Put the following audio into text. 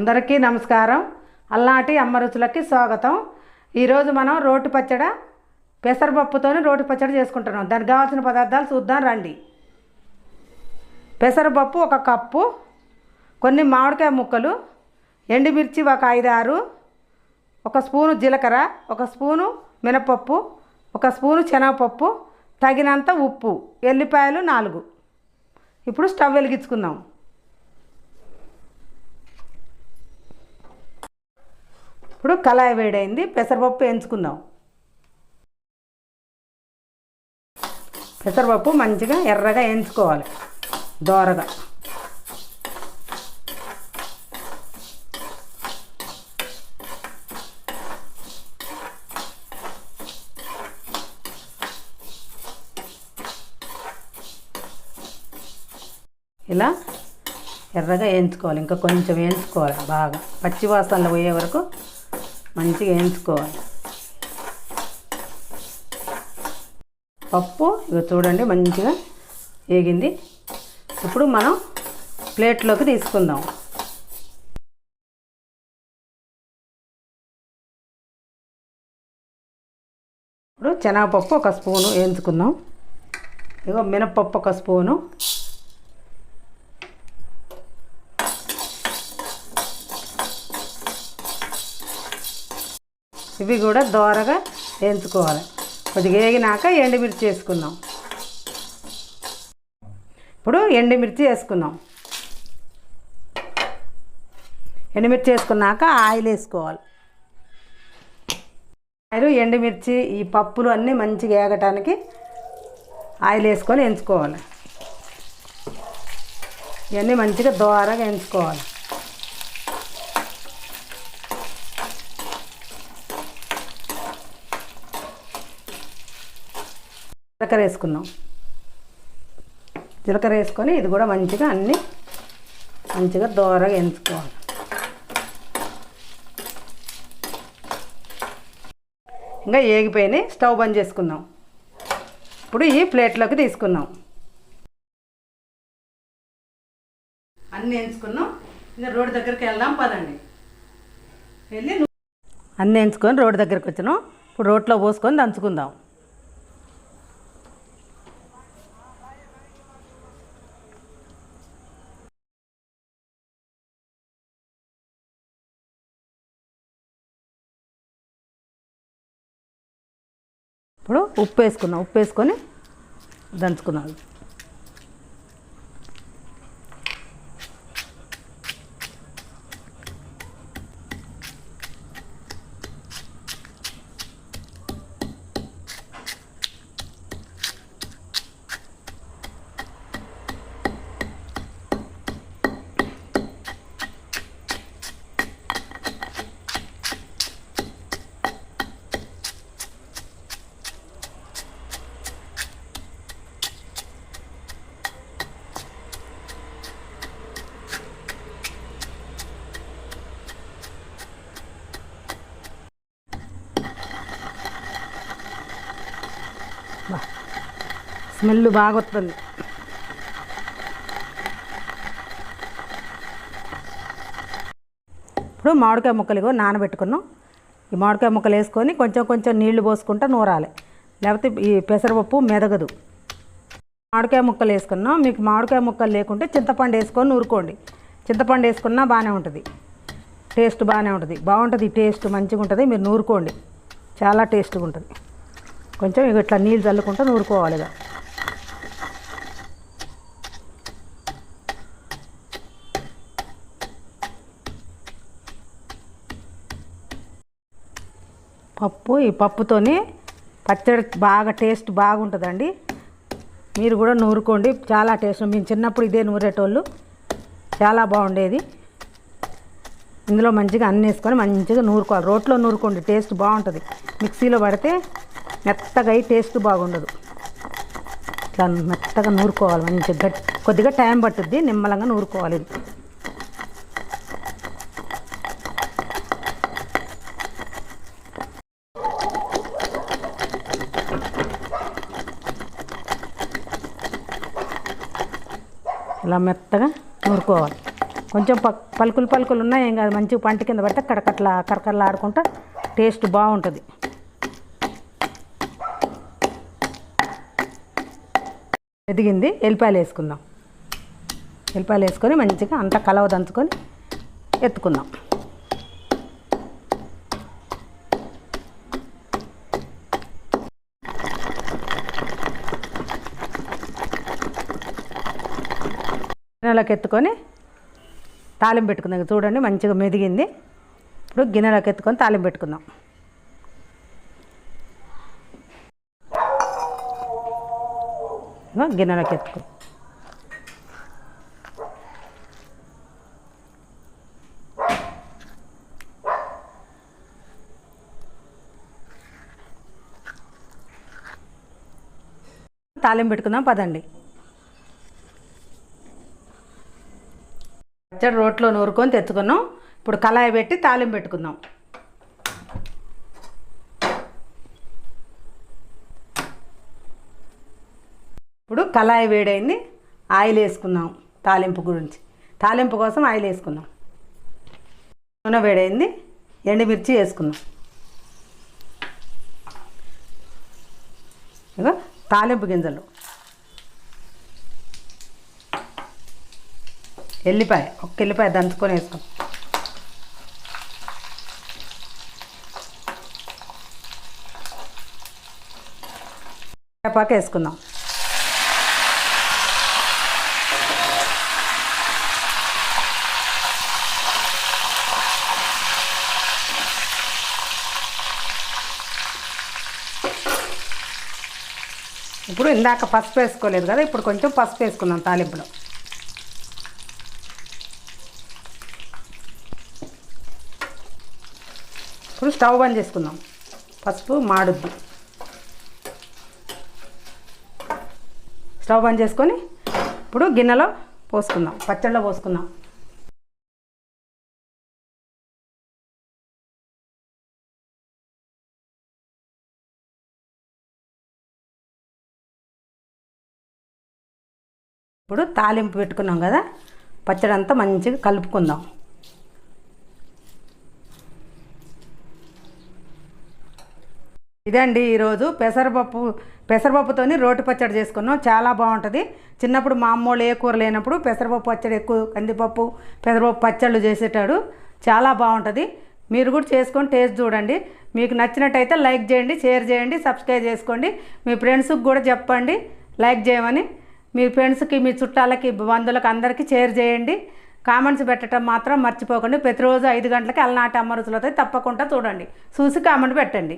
అందరికీ నమస్కారం. అల్లాటి అమ్మ రుచులకి స్వాగతం. ఈరోజు మనం రోటి పచ్చడి పెసరపప్పుతోని రోటి పచ్చడి చేసుకుంటున్నాం. దానికి కావాల్సిన పదార్థాలు చూద్దాం రండి. పెసరపప్పు 1 కప్పు, కొన్ని మామిడికాయ ముక్కలు, ఎండుమిర్చి 1 5-6, 1 స్పూను జీలకర్ర, 1 స్పూను మినపప్పు, 1 స్పూను శనగపప్పు, తగినంత ఉప్పు, ఎల్లిపాయలు 4. ఇప్పుడు స్టవ్ వెలిగించుకుందాం. ఇప్పుడు కళాయి వేడైంది. పెసరపప్పు వేయించుకుందాం. పెసరపప్పు మంచిగా ఎర్రగా వేయించుకోవాలి, దోరగా. ఇలా ఎర్రగా వేయించుకోవాలి. ఇంకా కొంచెం వేయించుకోవాలి, బాగా పచ్చి వాసనలు పోయే వరకు మంచిగా వేయించుకోవాలి. పప్పు ఇక చూడండి మంచిగా వేగింది. ఇప్పుడు మనం ప్లేట్లోకి తీసుకుందాం. ఇప్పుడు శనగపప్పు 1 స్పూను వేయించుకుందాం. ఇగో మినపప్పు 1 స్పూను, ఇవి కూడా దోరగా వేయించుకోవాలి. కొద్దిగా వేగినాక ఎండుమిర్చి వేసుకుందాం. ఇప్పుడు ఎండుమిర్చి వేసుకుందాం. ఎండుమిర్చి వేసుకున్నాక ఆయిల్ వేసుకోవాలి. ఆయిల్, ఎండుమిర్చి, ఈ పప్పులు అన్నీ మంచిగా వేగటానికి ఆయిల్ వేసుకొని వేయించుకోవాలి. ఇవన్నీ మంచిగా దోరగా వేయించుకోవాలి. జీలకర్ర వేసుకున్నాం. జీలకర్ర వేసుకొని ఇది కూడా మంచిగా అన్నీ మంచిగా దోరగా వేయించుకోవాలి. ఇంకా ఏగిపోయినాయి. స్టవ్ బంద్ చేసుకుందాం. ఇప్పుడు ఈ ప్లేట్లోకి తీసుకుందాం. అన్నీ వేయించుకున్నాం. ఇంకా రోడ్డు దగ్గరికి వెళ్దాం పదండి. వెళ్ళి అన్నీ వేయించుకొని రోడ్డు దగ్గరికి వచ్చినాం. ఇప్పుడు రోట్లో పోసుకొని దంచుకుందాం. ఇప్పుడు ఉప్పు వేసుకున్నాం. ఉప్పు వేసుకొని దంచుకున్నాం. స్మెల్ బాగా వస్తుంది. ఇప్పుడు మామిడికాయ ముక్కలు నానబెట్టుకున్నాం. ఈ మామిడికాయ ముక్కలు వేసుకొని కొంచెం కొంచెం నీళ్లు పోసుకుంటూ నూరాలి, లేకపోతే ఈ పెసరపప్పు మెదగదు. మామిడికాయ ముక్కలు వేసుకున్నాం. మీకు మామిడికాయ ముక్కలు లేకుంటే చింతపండు వేసుకొని నూరుకోండి. చింతపండు వేసుకున్నా బాగానే ఉంటుంది, టేస్ట్ బాగానే ఉంటుంది. బాగుంటుంది, టేస్ట్ మంచిగా ఉంటుంది. మీరు నూరుకోండి, చాలా టేస్ట్గా ఉంటుంది. కొంచెం ఇట్లా నీళ్ళు చల్లుకుంటూ నూరుకోవాలి. ఇక పప్పు, ఈ పప్పుతోని పచ్చడి బాగా టేస్ట్ బాగుంటుందండి. మీరు కూడా నూరుకోండి, చాలా టేస్ట్. మేము చిన్నప్పుడు ఇదే నూరేటోళ్ళు, చాలా బాగుండేది. ఇందులో మంచిగా అన్నీ వేసుకొని మంచిగా నూరుకోవాలి. రోట్లో నూరుకోండి, టేస్ట్ బాగుంటుంది. మిక్సీలో పడితే మెత్తగా అయి టేస్ట్ బాగుండదు. ఇట్లా మెత్తగా నూరుకోవాలి మంచిగా. కొద్దిగా టైం పట్టుద్ది, నిమ్మలంగా నూరుకోవాలి. ఇది ఇలా మెత్తగా నూరుకోవాలి. కొంచెం పలుకులు పలుకులు ఉన్నాయి ఏం కాదు, మంచిగా పంట కింద పడితే కడకట్లా కరకరలా ఆడుకుంటా టేస్ట్ బాగుంటుంది. ఎదిగింది, ఎల్లిపాయలు వేసుకుందాం. ఎల్లిపాయలు వేసుకొని మంచిగా అంతా కలవ దంచుకొని ఎత్తుకుందాం. గిన్నెలోకి ఎత్తుకొని తాలింపు పెట్టుకుందాం. చూడండి మంచిగా మెదిగింది. ఇప్పుడు గిన్నెలోకి ఎత్తుకొని తాలింపు పెట్టుకుందాం. గిన్నెలోకి ఎత్తుకో. తాలింపు పెట్టుకుందాం పదండి. పచ్చడి రోట్లో నూరుకొని తెచ్చుకున్నాం. ఇప్పుడు కళాయి పెట్టి తాలింపు పెట్టుకుందాం. ఇప్పుడు కళాయి వేడైంది, ఆయిల్ వేసుకుందాం. తాలింపు కోసం ఆయిల్ వేసుకుందాం. నూనె వేడైంది, ఎండుమిర్చి వేసుకుందాం. ఇక తాలింపు గింజలు, ఒక్క ఎల్లిపాయ దంచుకొని వేసుకుందాం. కరివేపాకు వేసుకుందాం. ఇప్పుడు ఇందాక పసుపు వేసుకోలేదు కదా, ఇప్పుడు కొంచెం పసుపు వేసుకుందాం తాలింపులో. ఇప్పుడు స్టవ్ బంద్ చేసుకుందాం. పసుపు మాడుద్ది. స్టవ్ బంద్ చేసుకొని ఇప్పుడు గిన్నెలో పోసుకుందాం, పచ్చళ్ళలో పోసుకుందాం. ఇప్పుడు తాలింపు పెట్టుకున్నాం కదా, పచ్చడి అంతా మంచిగా కలుపుకుందాం. ఇదండి ఈరోజు పెసరపప్పుతోని రోటి పచ్చడి చేసుకున్నాం. చాలా బాగుంటుంది. చిన్నప్పుడు మా అమ్మోళ్ళు ఏ కూర లేనప్పుడు పెసరపప్పు పచ్చడి ఎక్కువ, కందిపప్పు పెసరపప్పు పచ్చళ్ళు చేసేటాడు. చాలా బాగుంటుంది. మీరు కూడా చేసుకొని టేస్ట్ చూడండి. మీకు నచ్చినట్టయితే లైక్ చేయండి, షేర్ చేయండి, సబ్స్క్రైబ్ చేసుకోండి. మీ ఫ్రెండ్స్కి కూడా చెప్పండి లైక్ చేయమని. మీ ఫ్రెండ్స్కి, మీ చుట్టాలకి, బంధువులకు అందరికీ షేర్ చేయండి. కామెంట్స్ పెట్టడం మాత్రం మర్చిపోకండి. ప్రతిరోజు 5 గంటలకి అలనాటి అమ్మ రుచులతో తప్పకుండా చూడండి. చూసి కామెంట్ పెట్టండి.